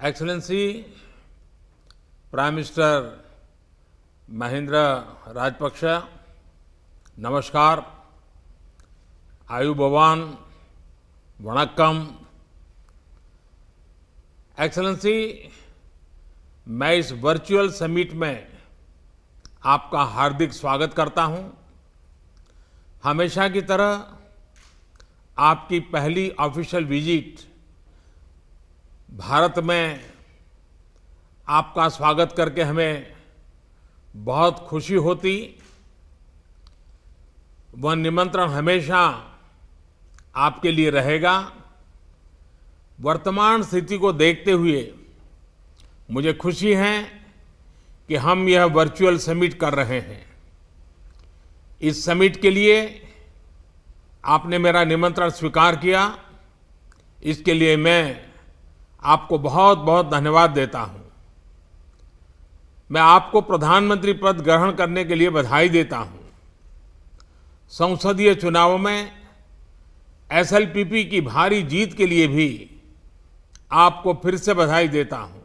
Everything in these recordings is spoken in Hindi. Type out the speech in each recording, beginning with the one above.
Excellency prime minister Mahindra Rajapaksa, नमस्कार, आयुबोवान, वणक्कम। एक्सेलेंसी, मैं इस वर्चुअल समिट में आपका हार्दिक स्वागत करता हूं। हमेशा की तरह आपकी पहली ऑफिशियल विजिट भारत में आपका स्वागत करके हमें बहुत खुशी होती। वह निमंत्रण हमेशा आपके लिए रहेगा। वर्तमान स्थिति को देखते हुए मुझे खुशी है कि हम यह वर्चुअल समिट कर रहे हैं। इस समिट के लिए आपने मेरा निमंत्रण स्वीकार किया, इसके लिए मैं आपको बहुत बहुत धन्यवाद देता हूं। मैं आपको प्रधानमंत्री पद ग्रहण करने के लिए बधाई देता हूं। संसदीय चुनावों में एसएलपीपी की भारी जीत के लिए भी आपको फिर से बधाई देता हूं।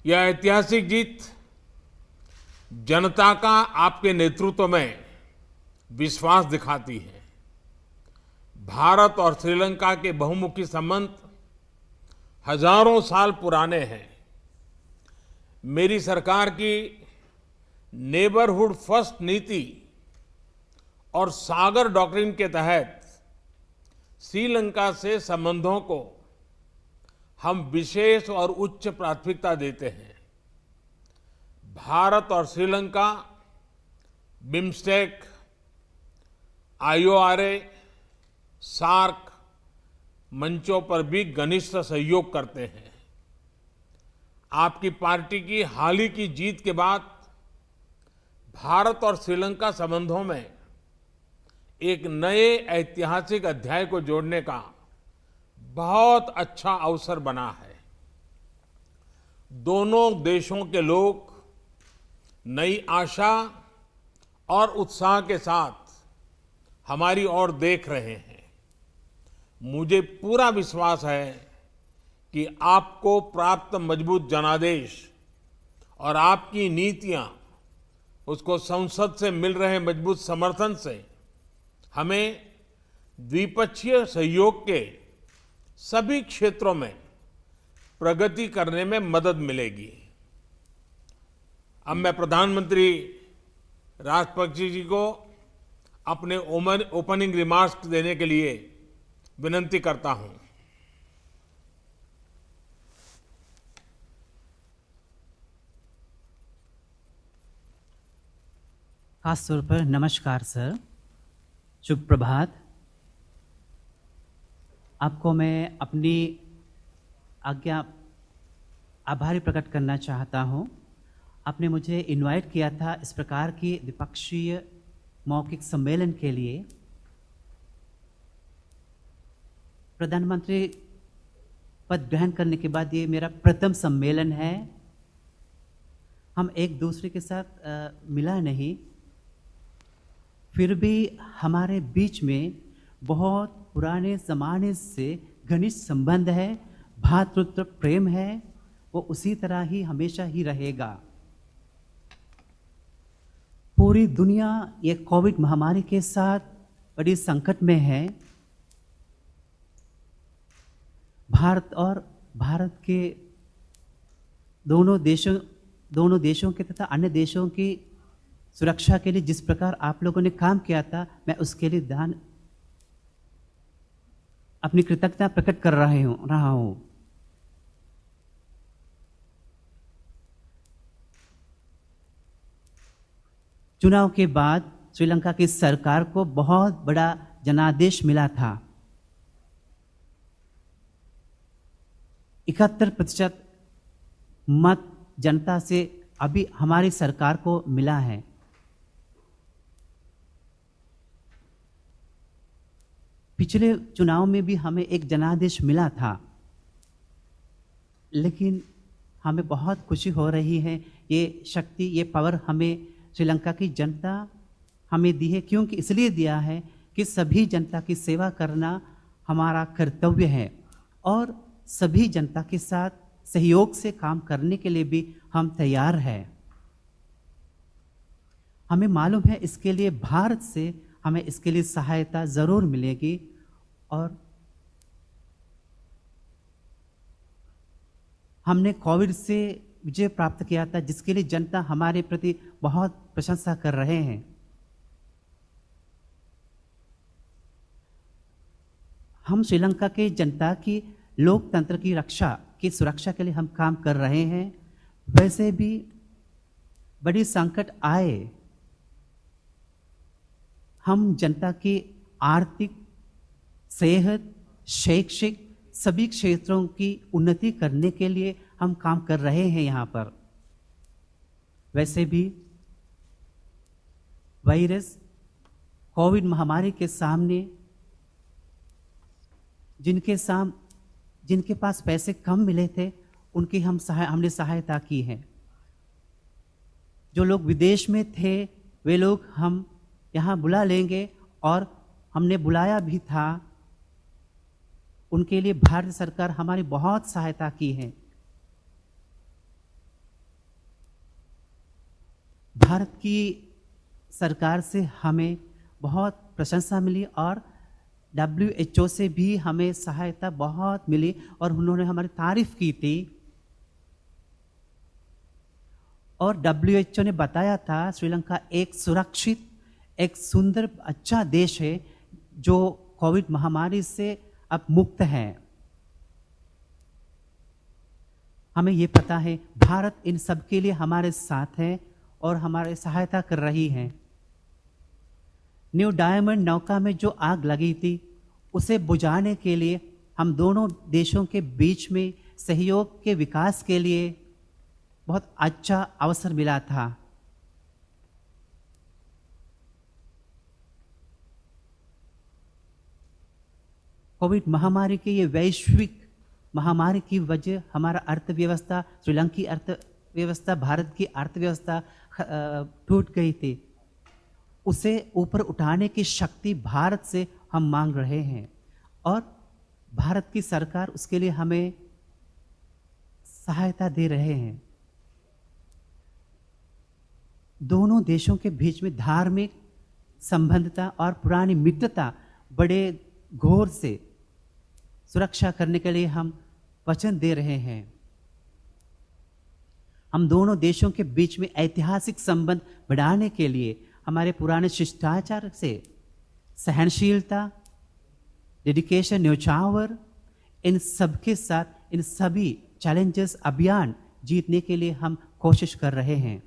यह ऐतिहासिक जीत जनता का आपके नेतृत्व में विश्वास दिखाती है। भारत और श्रीलंका के बहुमुखी संबंध हजारों साल पुराने हैं। मेरी सरकार की नेबरहुड फर्स्ट नीति और सागर डॉक्ट्रिन के तहत श्रीलंका से संबंधों को हम विशेष और उच्च प्राथमिकता देते हैं। भारत और श्रीलंका बिम्स्टेक, आईओआरए, सार्क मंचों पर भी घनिष्ठ सहयोग करते हैं। आपकी पार्टी की हाल ही की जीत के बाद भारत और श्रीलंका संबंधों में एक नए ऐतिहासिक अध्याय को जोड़ने का बहुत अच्छा अवसर बना है। दोनों देशों के लोग नई आशा और उत्साह के साथ हमारी ओर देख रहे हैं। मुझे पूरा विश्वास है कि आपको प्राप्त मजबूत जनादेश और आपकी नीतियां, उसको संसद से मिल रहे मजबूत समर्थन से हमें द्विपक्षीय सहयोग के सभी क्षेत्रों में प्रगति करने में मदद मिलेगी। अब मैं प्रधानमंत्री राजपक्ष जी को अपने ओपनिंग रिमार्क्स देने के लिए विनंती करता हूं। खास तौर पर नमस्कार सर, शुभ प्रभात। आपको मैं अपनी आभारी प्रकट करना चाहता हूं। आपने मुझे इनवाइट किया था इस प्रकार की द्विपक्षीय मौखिक सम्मेलन के लिए। प्रधानमंत्री पद ग्रहण करने के बाद ये मेरा प्रथम सम्मेलन है। हम एक दूसरे के साथ मिला नहीं, फिर भी हमारे बीच में बहुत पुराने ज़माने से घनिष्ठ संबंध है, भ्रातृत्व प्रेम है, वो उसी तरह ही हमेशा ही रहेगा। पूरी दुनिया ये कोविड महामारी के साथ बड़ी संकट में है। भारत के दोनों देशों के तथा अन्य देशों की सुरक्षा के लिए जिस प्रकार आप लोगों ने काम किया था, मैं उसके लिए अपनी कृतज्ञता प्रकट कर रहा हूं। चुनाव के बाद श्रीलंका की सरकार को बहुत बड़ा जनादेश मिला था। 71% मत जनता से अभी हमारी सरकार को मिला है। पिछले चुनाव में भी हमें एक जनादेश मिला था, लेकिन हमें बहुत खुशी हो रही है। ये शक्ति, ये पावर हमें श्रीलंका की जनता हमें दी है। क्योंकि इसलिए दिया है कि सभी जनता की सेवा करना हमारा कर्तव्य है और सभी जनता के साथ सहयोग से काम करने के लिए भी हम तैयार हैं। हमें मालूम है इसके लिए भारत से हमें इसके लिए सहायता ज़रूर मिलेगी और हमने कोविड से विजय प्राप्त किया था, जिसके लिए जनता हमारे प्रति बहुत प्रशंसा कर रहे हैं। हम श्रीलंका के जनता की लोकतंत्र की रक्षा की सुरक्षा के लिए हम काम कर रहे हैं। वैसे भी बड़ी संकट आए, हम जनता की आर्थिक, सेहत, शैक्षिक सभी क्षेत्रों की उन्नति करने के लिए हम काम कर रहे हैं यहाँ पर। वैसे भी वायरस कोविड महामारी के सामने जिनके पास पैसे कम मिले थे उनकी हमने सहायता की है। जो लोग विदेश में थे वे लोग हम यहाँ बुला लेंगे और हमने बुलाया भी था। उनके लिए भारत सरकार हमारी बहुत सहायता की है। भारत की सरकार से हमें बहुत प्रशंसा मिली और WHO से भी हमें सहायता बहुत मिली और उन्होंने हमारी तारीफ की थी। और WHO ने बताया था श्रीलंका एक सुरक्षित, एक सुंदर, अच्छा देश है जो कोविड महामारी से अब मुक्त है। हमें ये पता है भारत इन सब के लिए हमारे साथ है और हमारी सहायता कर रही है। न्यू डायमंड नौका में जो आग लगी थी उसे बुझाने के लिए हम दोनों देशों के बीच में सहयोग के विकास के लिए बहुत अच्छा अवसर मिला था। कोविड महामारी के ये वैश्विक महामारी की वजह हमारा अर्थव्यवस्था, श्रीलंका की अर्थव्यवस्था, भारत की अर्थव्यवस्था टूट गई थी। उसे ऊपर उठाने की शक्ति भारत से हम मांग रहे हैं और भारत की सरकार उसके लिए हमें सहायता दे रहे हैं। दोनों देशों के बीच में धार्मिक संबंधता और पुरानी मित्रता बड़े घोर से सुरक्षा करने के लिए हम वचन दे रहे हैं। हम दोनों देशों के बीच में ऐतिहासिक संबंध बढ़ाने के लिए हमारे पुराने शिष्टाचार से सहनशीलता, डेडिकेशन, न्योछावर, इन सबके साथ इन सभी चैलेंजेस अभियान जीतने के लिए हम कोशिश कर रहे हैं।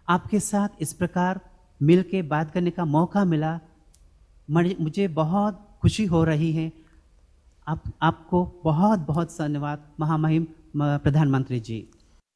आपके साथ इस प्रकार मिल के बात करने का मौका मिला, मुझे बहुत खुशी हो रही है। आपको बहुत बहुत धन्यवाद महामहिम प्रधानमंत्री जी।